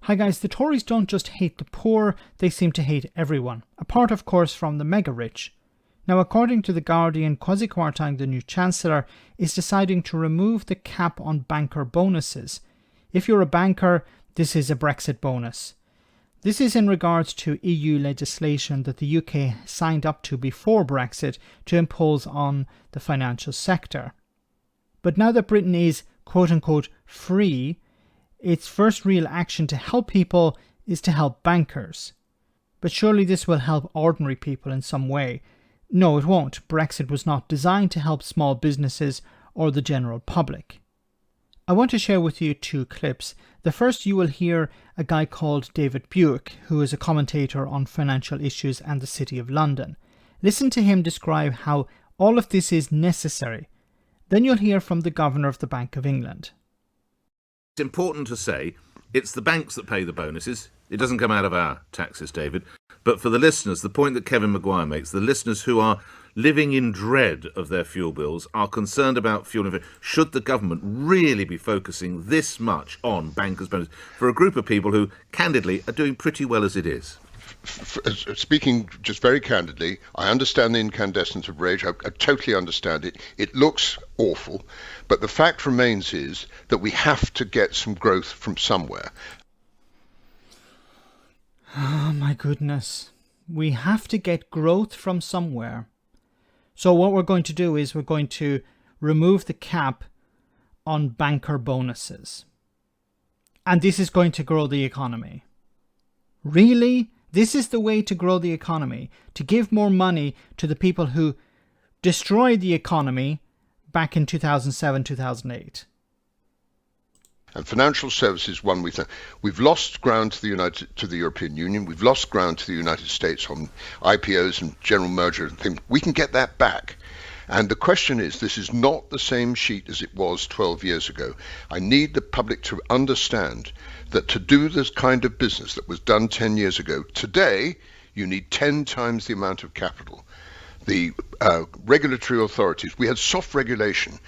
Hi guys, the Tories don't just hate the poor, they seem to hate everyone, apart of course from the mega rich. Now according to The Guardian, Kwasi Kwarteng, the new Chancellor, is deciding to remove the cap on banker bonuses. If you're a banker, this is a Brexit bonus. This is in regards to EU legislation that the UK signed up to before Brexit to impose on the financial sector. But now that Britain is quote-unquote free, its first real action to help people is to help bankers. But surely this will help ordinary people in some way. No, it won't. Brexit was not designed to help small businesses or the general public. I want to share with you two clips. The first, you will hear a guy called David Buik, who is a commentator on financial issues and the City of London. Listen to him describe how all of this is necessary. Then you'll hear from the Governor of the Bank of England. It's important to say it's the banks that pay the bonuses. It doesn't come out of our taxes, David. But for the listeners, the point that Kevin Maguire makes, the listeners who are living in dread of their fuel bills, are concerned about fuel inflation. Should the government really be focusing this much on bankers' bonuses for a group of people who, candidly, are doing pretty well as it is? Speaking just very candidly, I understand the incandescence of rage. I totally understand it. It looks awful. But the fact remains is that we have to get some growth from somewhere. Oh my goodness. We have to get growth from somewhere. So what we're going to do is we're going to remove the cap on banker bonuses. And this is going to grow the economy. Really? This is the way to grow the economy, to give more money to the people who destroyed the economy back in 2007, 2008. And financial services, we've lost ground to the European Union. We've lost ground to the United States on IPOs and general merger and things. We can get that back. And the question is, this is not the same sheet as it was 12 years ago. I need the public to understand that to do this kind of business that was done 10 years ago, today you need 10 times the amount of capital. The regulatory authorities, we had soft regulation.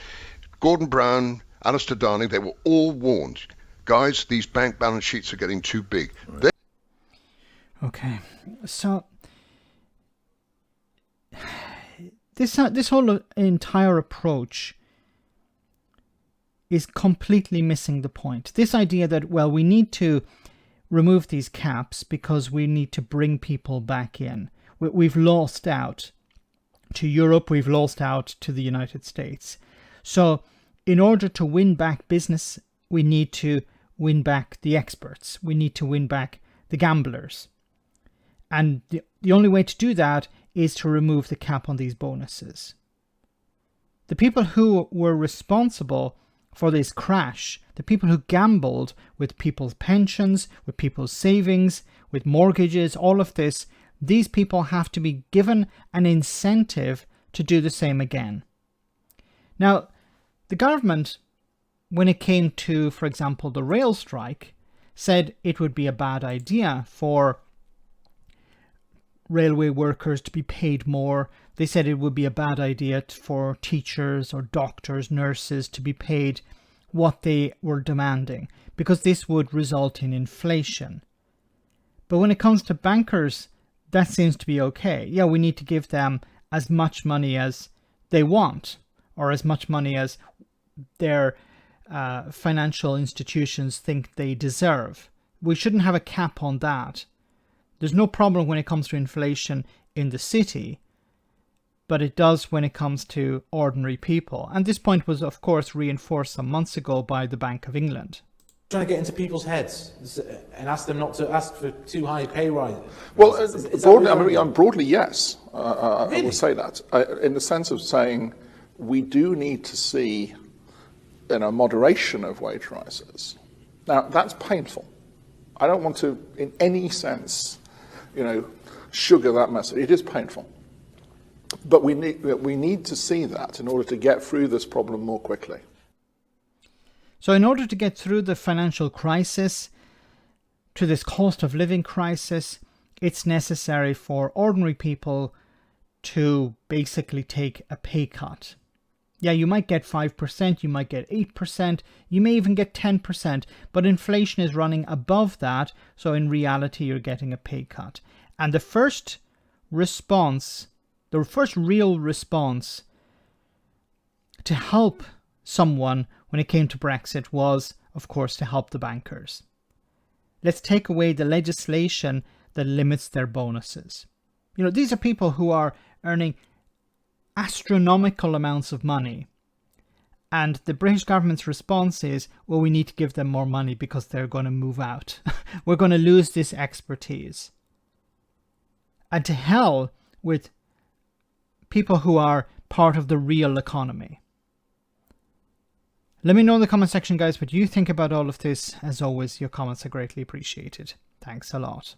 Gordon Brown, Alistair Darling, they were all warned. Guys, these bank balance sheets are getting too big. Right. Okay, so this whole entire approach is completely missing the point. This idea that, well, we need to remove these caps because we need to bring people back in. We've lost out to Europe, we've lost out to the United States. So in order to win back business, we need to win back the experts. We need to win back the gamblers. And the only way to do that is to remove the cap on these bonuses. The people who were responsible for this crash, the people who gambled with people's pensions, with people's savings, with mortgages, all of this, these people have to be given an incentive to do the same again. Now, the government, when it came to, for example, the rail strike, said it would be a bad idea for railway workers to be paid more. They said it would be a bad idea for teachers or doctors, nurses to be paid what they were demanding, because this would result in inflation. But when it comes to bankers, that seems to be okay. Yeah, we need to give them as much money as they want, or as much money as their financial institutions think they deserve. We shouldn't have a cap on that. There's no problem when it comes to inflation in the city, but it does when it comes to ordinary people. And this point was, of course, reinforced some months ago by the Bank of England. Trying to get into people's heads and ask them not to ask for too high pay rises. Well, broadly, yes. Really? I will say that in the sense of saying we do need to see moderation of wage rises. Now, that's painful. I don't want to, in any sense, sugar that message. It is painful. But we need to see that in order to get through this problem more quickly. So in order to get through the financial crisis, to this cost of living crisis, it's necessary for ordinary people to basically take a pay cut. Yeah, you might get 5%, you might get 8%, you may even get 10%, but inflation is running above that, so in reality you're getting a pay cut. And the first response, the first real response to help someone when it came to Brexit was, of course, to help the bankers. Let's take away the legislation that limits their bonuses. You know, these are people who are earning astronomical amounts of money. And the British government's response is, well, we need to give them more money because they're going to move out. We're going to lose this expertise. And to hell with people who are part of the real economy. Let me know in the comment section, guys, what you think about all of this. As always, your comments are greatly appreciated. Thanks a lot.